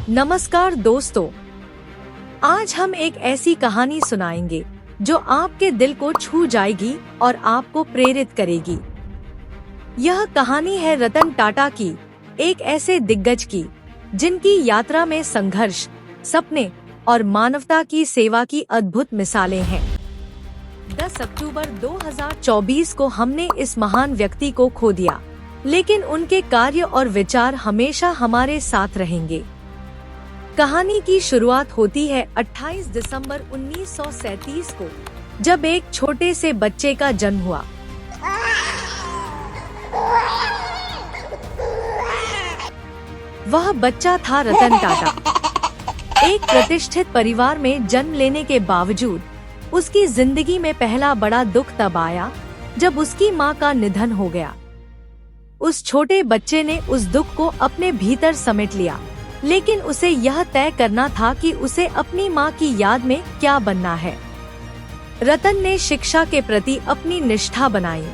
नमस्कार दोस्तों, आज हम एक ऐसी कहानी सुनाएंगे जो आपके दिल को छू जाएगी और आपको प्रेरित करेगी। यह कहानी है रतन टाटा की, एक ऐसे दिग्गज की जिनकी यात्रा में संघर्ष, सपने और मानवता की सेवा की अद्भुत मिसालें हैं। 10 अक्टूबर 2024 को हमने इस महान व्यक्ति को खो दिया, लेकिन उनके कार्य और विचार हमेशा हमारे साथ रहेंगे। कहानी की शुरुआत होती है 28 दिसंबर 1937 को, जब एक छोटे से बच्चे का जन्म हुआ। वह बच्चा था रतन टाटा। एक प्रतिष्ठित परिवार में जन्म लेने के बावजूद उसकी जिंदगी में पहला बड़ा दुख तब आया जब उसकी मां का निधन हो गया। उस छोटे बच्चे ने उस दुख को अपने भीतर समेट लिया, लेकिन उसे यह तय करना था कि उसे अपनी मां की याद में क्या बनना है। रतन ने शिक्षा के प्रति अपनी निष्ठा बनाई।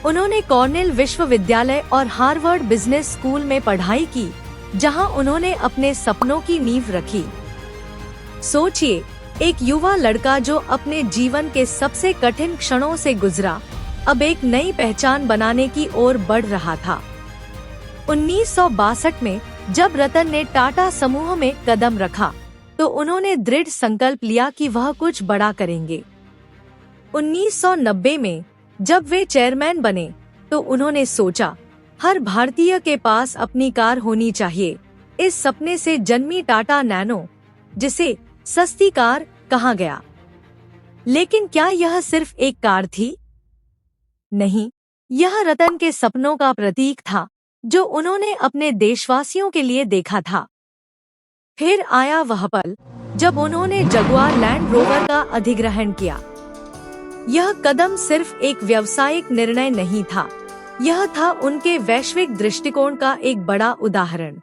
उन्होंने कॉर्नेल विश्वविद्यालय और हार्वर्ड बिजनेस स्कूल में पढ़ाई की, जहां उन्होंने अपने सपनों की नींव रखी। सोचिए, एक युवा लड़का जो अपने जीवन के सबसे कठिन क्षणों से गुजरा, अब एक नई पहचान बनाने की ओर बढ़ रहा था। 1962 में जब रतन ने टाटा समूह में कदम रखा, तो उन्होंने दृढ़ संकल्प लिया कि वह कुछ बड़ा करेंगे। 1990 में जब वे चेयरमैन बने, तो उन्होंने सोचा, हर भारतीय के पास अपनी कार होनी चाहिए। इस सपने से जन्मी टाटा नैनो, जिसे सस्ती कार कहा गया। लेकिन क्या यह सिर्फ एक कार थी? नहीं, यह रतन के सपनों का प्रतीक था, जो उन्होंने अपने देशवासियों के लिए देखा था। फिर आया वह पल जब उन्होंने जगुआर लैंड रोवर का अधिग्रहण किया। यह कदम सिर्फ एक व्यावसायिक निर्णय नहीं था, यह था उनके वैश्विक दृष्टिकोण का एक बड़ा उदाहरण।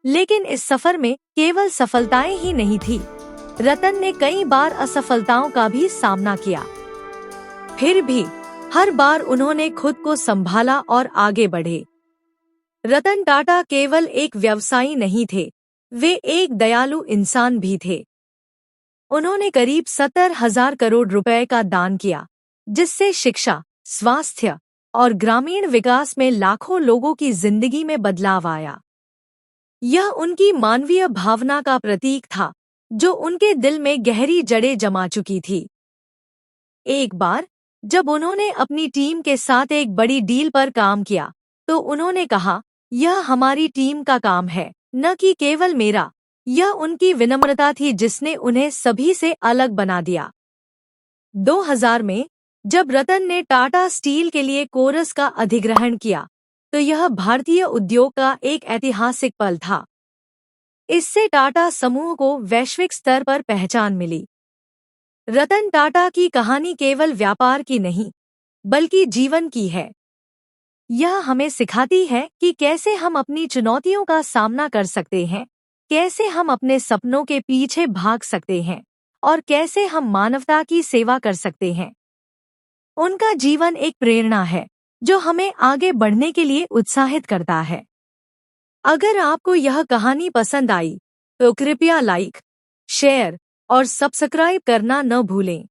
लेकिन इस सफर में केवल सफलताएं ही नहीं थी, रतन ने कई बार असफलताओं का भी सामना किया। फिर भी हर बार उन्होंने खुद को संभाला और आगे बढ़े। रतन टाटा केवल एक व्यवसायी नहीं थे, वे एक दयालु इंसान भी थे। उन्होंने करीब 70,000 करोड़ रुपए का दान किया, जिससे शिक्षा, स्वास्थ्य और ग्रामीण विकास में लाखों लोगों की जिंदगी में बदलाव आया। यह उनकी मानवीय भावना का प्रतीक था, जो उनके दिल में गहरी जड़ें जमा चुकी थी। एक बार जब उन्होंने अपनी टीम के साथ एक बड़ी डील पर काम किया, तो उन्होंने कहा, यह हमारी टीम का काम है, न कि केवल मेरा। यह उनकी विनम्रता थी जिसने उन्हें सभी से अलग बना दिया। 2000 में जब रतन ने टाटा स्टील के लिए कोरस का अधिग्रहण किया, तो यह भारतीय उद्योग का एक ऐतिहासिक पल था। इससे टाटा समूह को वैश्विक स्तर पर पहचान मिली। रतन टाटा की कहानी केवल व्यापार की नहीं, बल्कि जीवन की है। यह हमें सिखाती है कि कैसे हम अपनी चुनौतियों का सामना कर सकते हैं, कैसे हम अपने सपनों के पीछे भाग सकते हैं और कैसे हम मानवता की सेवा कर सकते हैं। उनका जीवन एक प्रेरणा है जो हमें आगे बढ़ने के लिए उत्साहित करता है। अगर आपको यह कहानी पसंद आई, तो कृपया लाइक, शेयर और सब्सक्राइब करना न भूलें।